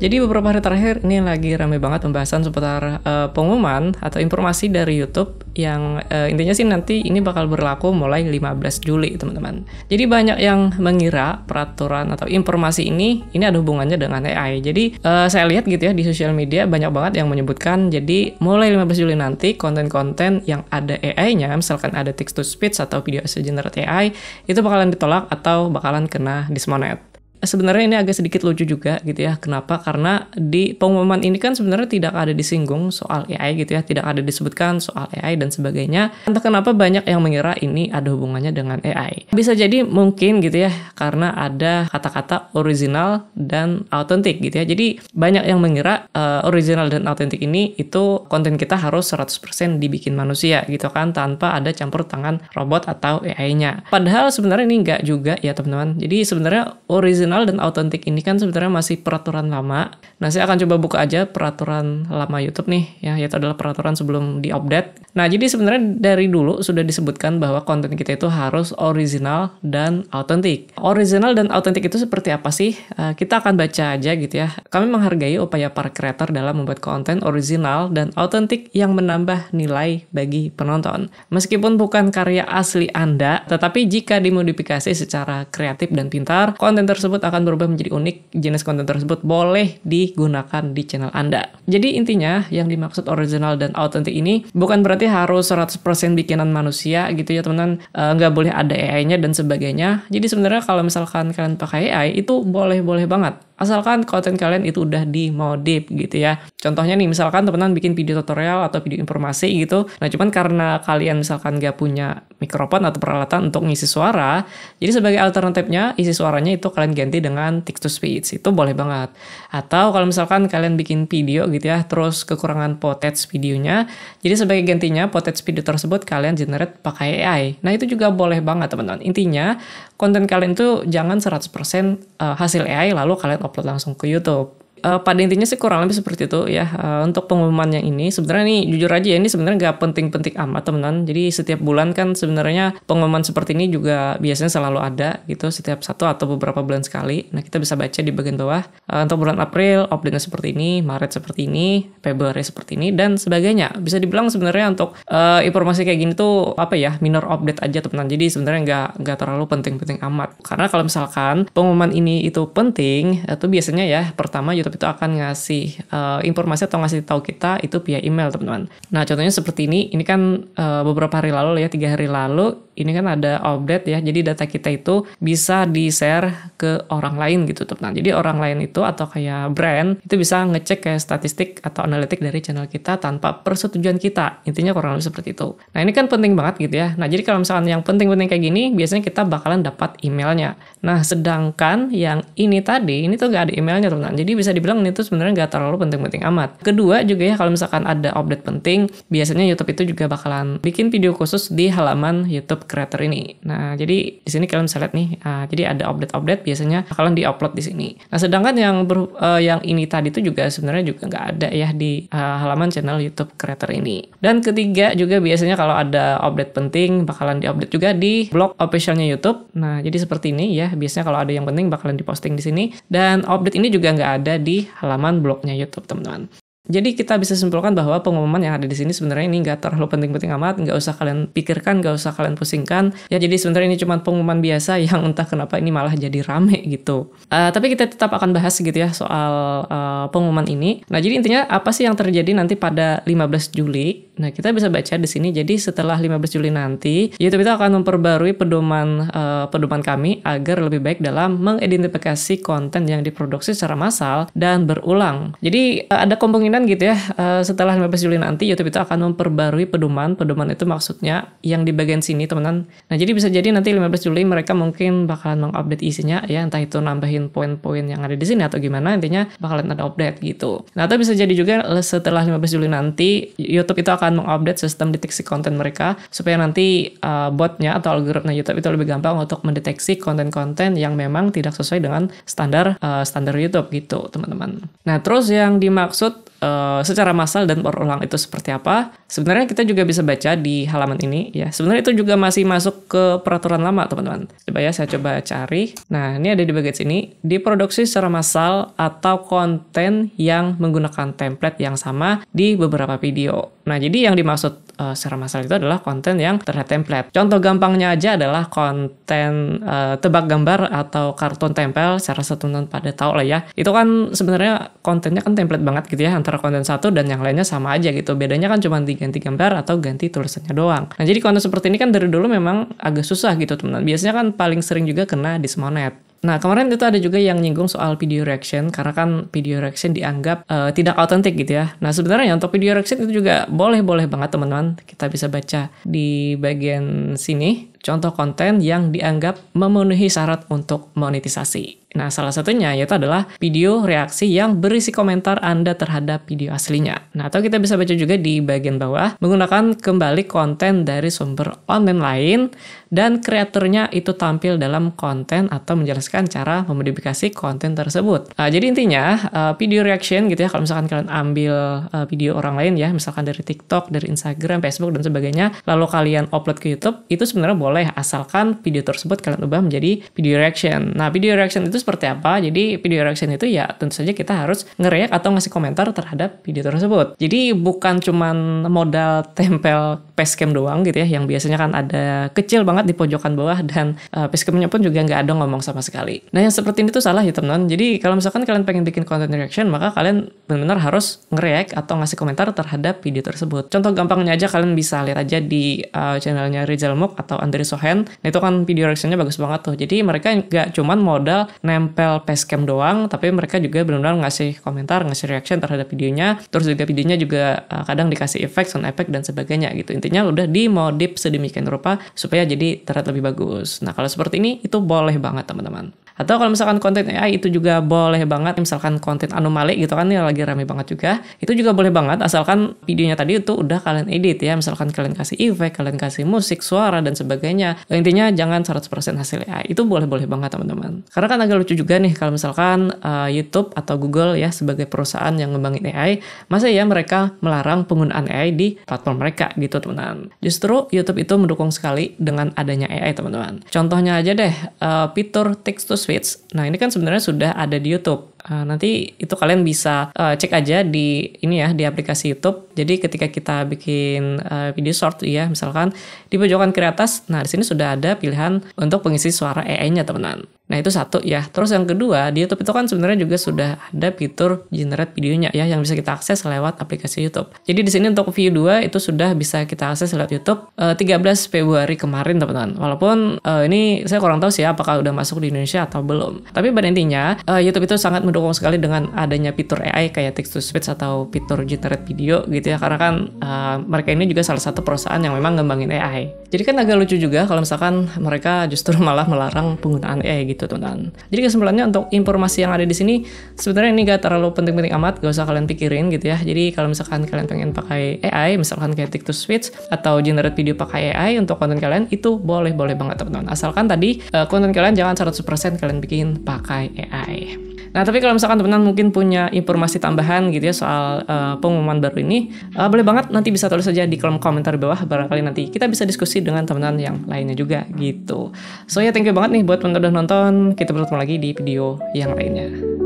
Jadi beberapa hari terakhir ini lagi rame banget pembahasan seputar pengumuman atau informasi dari YouTube yang intinya sih nanti ini bakal berlaku mulai 15 Juli teman-teman. Jadi banyak yang mengira peraturan atau informasi ini ada hubungannya dengan AI. Jadi saya lihat gitu ya di sosial media banyak banget yang menyebutkan jadi mulai 15 Juli nanti konten-konten yang ada AI-nya, misalkan ada text to speech atau video asal generate AI, itu bakalan ditolak atau bakalan kena dismonet. Sebenarnya ini agak sedikit lucu juga gitu ya. Kenapa? Karena di pengumuman ini kan sebenarnya tidak ada disinggung soal AI gitu ya, tidak ada disebutkan soal AI dan sebagainya. Entah kenapa banyak yang mengira ini ada hubungannya dengan AI. Bisa jadi mungkin gitu ya, karena ada kata-kata original dan authentic gitu ya. Jadi banyak yang mengira original dan authentic ini itu konten kita harus 100% dibikin manusia gitu kan, tanpa ada campur tangan robot atau AI-nya. Padahal sebenarnya ini enggak juga ya teman-teman. Jadi sebenarnya original dan autentik ini kan sebenarnya masih peraturan lama. Nah, saya akan coba buka aja peraturan lama YouTube nih, ya, yaitu adalah peraturan sebelum di-update. Nah, jadi sebenarnya dari dulu sudah disebutkan bahwa konten kita itu harus original dan autentik. Original dan autentik itu seperti apa sih? Kita akan baca aja gitu ya. Kami menghargai upaya para kreator dalam membuat konten original dan autentik yang menambah nilai bagi penonton. Meskipun bukan karya asli Anda, tetapi jika dimodifikasi secara kreatif dan pintar, konten tersebut akan berubah menjadi unik. Jenis konten tersebut boleh digunakan di channel Anda. Jadi intinya yang dimaksud original dan autentik ini bukan berarti harus 100% bikinan manusia gitu ya teman-teman. Nggak boleh ada AI-nya dan sebagainya. Jadi sebenarnya kalau misalkan kalian pakai AI itu boleh-boleh banget. Asalkan konten kalian itu udah dimodif gitu ya. Contohnya nih, misalkan teman-teman bikin video tutorial atau video informasi gitu. Nah, cuman karena kalian misalkan nggak punya mikrofon atau peralatan untuk ngisi suara, jadi sebagai alternatifnya, isi suaranya itu kalian ganti dengan text to speech. Itu boleh banget. Atau kalau misalkan kalian bikin video gitu ya, terus kekurangan footage videonya, jadi sebagai gantinya footage video tersebut kalian generate pakai AI. Nah, itu juga boleh banget teman-teman. Intinya, konten kalian itu jangan 100% hasil AI lalu kalian upload langsung ke YouTube. Pada intinya sih kurang lebih seperti itu ya. Untuk pengumuman yang ini sebenarnya nih jujur aja ya, ini sebenarnya nggak penting-penting amat teman-teman. Jadi setiap bulan kan sebenarnya pengumuman seperti ini juga biasanya selalu ada gitu, setiap satu atau beberapa bulan sekali. Nah, kita bisa baca di bagian bawah. Untuk bulan April update-nya seperti ini, Maret seperti ini, Februari seperti ini dan sebagainya. Bisa dibilang sebenarnya untuk informasi kayak gini tuh apa ya, minor update aja teman-teman. Jadi sebenarnya nggak terlalu penting-penting amat. Karena kalau misalkan pengumuman ini itu penting, itu biasanya ya pertama YouTube itu akan ngasih informasi atau ngasih tahu kita itu via email teman-teman. Nah, contohnya seperti ini kan beberapa hari lalu ya, 3 hari lalu ini kan ada update ya. Jadi data kita itu bisa di-share ke orang lain gitu teman-teman. Jadi orang lain itu atau kayak brand itu bisa ngecek kayak statistik atau analitik dari channel kita tanpa persetujuan kita. Intinya kurang lebih seperti itu. Nah, ini kan penting banget gitu ya. Nah, jadi kalau misalkan yang penting-penting kayak gini biasanya kita bakalan dapat emailnya. Nah, sedangkan yang ini tadi ini tuh nggak ada emailnya teman-teman. Jadi bisa dibilang ini tuh sebenarnya nggak terlalu penting-penting amat. Kedua juga ya, kalau misalkan ada update penting, biasanya YouTube itu juga bakalan bikin video khusus di halaman YouTube Creator ini. Nah, jadi di sini kalian bisa lihat nih. Jadi ada update-update biasanya bakalan di-upload di sini. Nah, sedangkan yang ini tadi itu juga sebenarnya juga nggak ada ya di halaman channel YouTube Creator ini. Dan ketiga juga biasanya kalau ada update penting bakalan di-update juga di blog officialnya YouTube. Nah, jadi seperti ini ya. Biasanya kalau ada yang penting bakalan diposting di sini. Dan update ini juga nggak ada di halaman blognya YouTube teman-teman. Jadi kita bisa simpulkan bahwa pengumuman yang ada di sini sebenarnya ini nggak terlalu penting-penting amat, nggak usah kalian pikirkan, nggak usah kalian pusingkan. Ya, jadi sebenarnya ini cuma pengumuman biasa yang entah kenapa ini malah jadi rame gitu. Tapi kita tetap akan bahas gitu ya soal pengumuman ini. Nah, jadi intinya apa sih yang terjadi nanti pada 15 Juli? Nah, kita bisa baca di sini. Jadi setelah 15 Juli nanti, YouTube itu akan memperbarui pedoman kami agar lebih baik dalam mengidentifikasi konten yang diproduksi secara massal dan berulang. Jadi ada kemungkinan gitu ya, setelah 15 Juli nanti YouTube itu akan memperbarui pedoman itu maksudnya yang di bagian sini teman-teman. Nah, jadi bisa jadi nanti 15 Juli mereka mungkin bakalan mengupdate isinya ya, entah itu nambahin poin-poin yang ada di sini atau gimana, intinya bakalan ada update gitu. Nah, atau bisa jadi juga setelah 15 Juli nanti YouTube itu akan mengupdate sistem deteksi konten mereka supaya nanti botnya atau algoritma YouTube itu lebih gampang untuk mendeteksi konten-konten yang memang tidak sesuai dengan standar YouTube gitu teman-teman. Nah, terus yang dimaksud secara massal dan berulang itu seperti apa? Sebenarnya kita juga bisa baca di halaman ini ya. Sebenarnya itu juga masih masuk ke peraturan lama, teman-teman. Coba ya, saya coba cari. Nah, ini ada di bagian sini. Diproduksi secara massal atau konten yang menggunakan template yang sama di beberapa video. Nah, jadi yang dimaksud secara massal itu adalah konten yang terlihat template. Contoh gampangnya aja adalah konten tebak gambar atau kartun tempel. Secara teman-teman pada tahu lah ya. Itu kan sebenarnya kontennya kan template banget gitu ya, antara konten satu dan yang lainnya sama aja gitu. Bedanya kan cuma diganti gambar atau ganti tulisannya doang. Nah, jadi konten seperti ini kan dari dulu memang agak susah gitu, teman-teman. Biasanya kan paling sering juga kena dismonet. Nah, kemarin itu ada juga yang nyinggung soal video reaction, karena kan video reaction dianggap tidak autentik gitu ya. Nah, sebenarnya untuk video reaction itu juga boleh-boleh banget, teman-teman. Kita bisa baca di bagian sini, contoh konten yang dianggap memenuhi syarat untuk monetisasi. Nah, salah satunya yaitu adalah video reaksi yang berisi komentar Anda terhadap video aslinya. Nah, atau kita bisa baca juga di bagian bawah, menggunakan kembali konten dari sumber online lain, dan kreatornya itu tampil dalam konten atau menjelaskan cara memodifikasi konten tersebut. Nah, jadi intinya, video reaction gitu ya, kalau misalkan kalian ambil video orang lain ya, misalkan dari TikTok, dari Instagram, Facebook, dan sebagainya, lalu kalian upload ke YouTube, itu sebenarnya boleh, asalkan video tersebut kalian ubah menjadi video reaction. Nah, video reaction itu seperti apa? Jadi video reaction itu ya tentu saja kita harus nge-react atau ngasih komentar terhadap video tersebut. Jadi bukan cuman modal tempel facecam doang gitu ya, yang biasanya kan ada kecil banget di pojokan bawah dan facecamnya pun juga nggak ada ngomong sama sekali. Nah, yang seperti ini tuh salah ya, teman-teman. Jadi kalau misalkan kalian pengen bikin konten reaction, maka kalian benar-benar harus nge-react atau ngasih komentar terhadap video tersebut. Contoh gampangnya aja, kalian bisa lihat aja di channelnya Rizal Muk atau Andri Sohen. Nah, itu kan video reactionnya bagus banget tuh. Jadi mereka nggak cuman modal nempel facecam doang, tapi mereka juga benar-benar ngasih komentar, ngasih reaction terhadap videonya. Terus juga videonya juga kadang dikasih efek, sound effect, dan sebagainya gitu. Intinya udah dimodif sedemikian rupa supaya jadi terlihat lebih bagus. Nah, kalau seperti ini itu boleh banget, teman-teman. Atau kalau misalkan konten AI itu juga boleh banget, misalkan konten anomali gitu kan, ini lagi rame banget juga, itu juga boleh banget asalkan videonya tadi itu udah kalian edit ya, misalkan kalian kasih efek, kalian kasih musik, suara, dan sebagainya. Intinya jangan 100% hasil AI, itu boleh-boleh banget, teman-teman. Karena kan agak lucu juga nih kalau misalkan YouTube atau Google ya sebagai perusahaan yang ngembangin AI, masa ya mereka melarang penggunaan AI di platform mereka gitu, teman-teman. Justru YouTube itu mendukung sekali dengan adanya AI, teman-teman. Contohnya aja deh, fitur text to speech. Nah, ini kan sebenarnya sudah ada di YouTube. Nanti itu kalian bisa cek aja di ini ya, di aplikasi YouTube. Jadi ketika kita bikin video short ya, misalkan di pojokan kiri atas, nah di sini sudah ada pilihan untuk pengisi suara AI-nya, teman-teman. Nah, itu satu ya. Terus yang kedua, di YouTube itu kan sebenarnya juga sudah ada fitur generate videonya ya, yang bisa kita akses lewat aplikasi YouTube. Jadi di sini untuk view 2 itu sudah bisa kita akses lewat YouTube 13 Februari kemarin, teman-teman. Walaupun ini saya kurang tahu sih apakah udah masuk di Indonesia atau belum. Tapi pada intinya YouTube itu sangat mendukung sekali dengan adanya fitur AI kayak text to speech atau fitur generate video gitu ya, karena kan mereka ini juga salah satu perusahaan yang memang ngembangin AI. Jadi kan agak lucu juga kalau misalkan mereka justru malah melarang penggunaan AI gitu, teman-teman. Jadi kesimpulannya untuk informasi yang ada di sini sebenarnya ini gak terlalu penting-penting amat, gak usah kalian pikirin gitu ya. Jadi kalau misalkan kalian pengen pakai AI, misalkan kayak text to speech atau generate video pakai AI untuk konten kalian, itu boleh-boleh banget, teman-teman. Asalkan tadi konten kalian jangan 100% kalian bikin pakai AI. Nah, tapi kalau misalkan teman-teman mungkin punya informasi tambahan gitu ya soal pengumuman baru ini, boleh banget nanti bisa tulis saja di kolom komentar bawah, barangkali nanti kita bisa diskusi dengan teman-teman yang lainnya juga gitu. So ya, thank you banget nih buat teman-teman udah nonton. Kita bertemu lagi di video yang lainnya.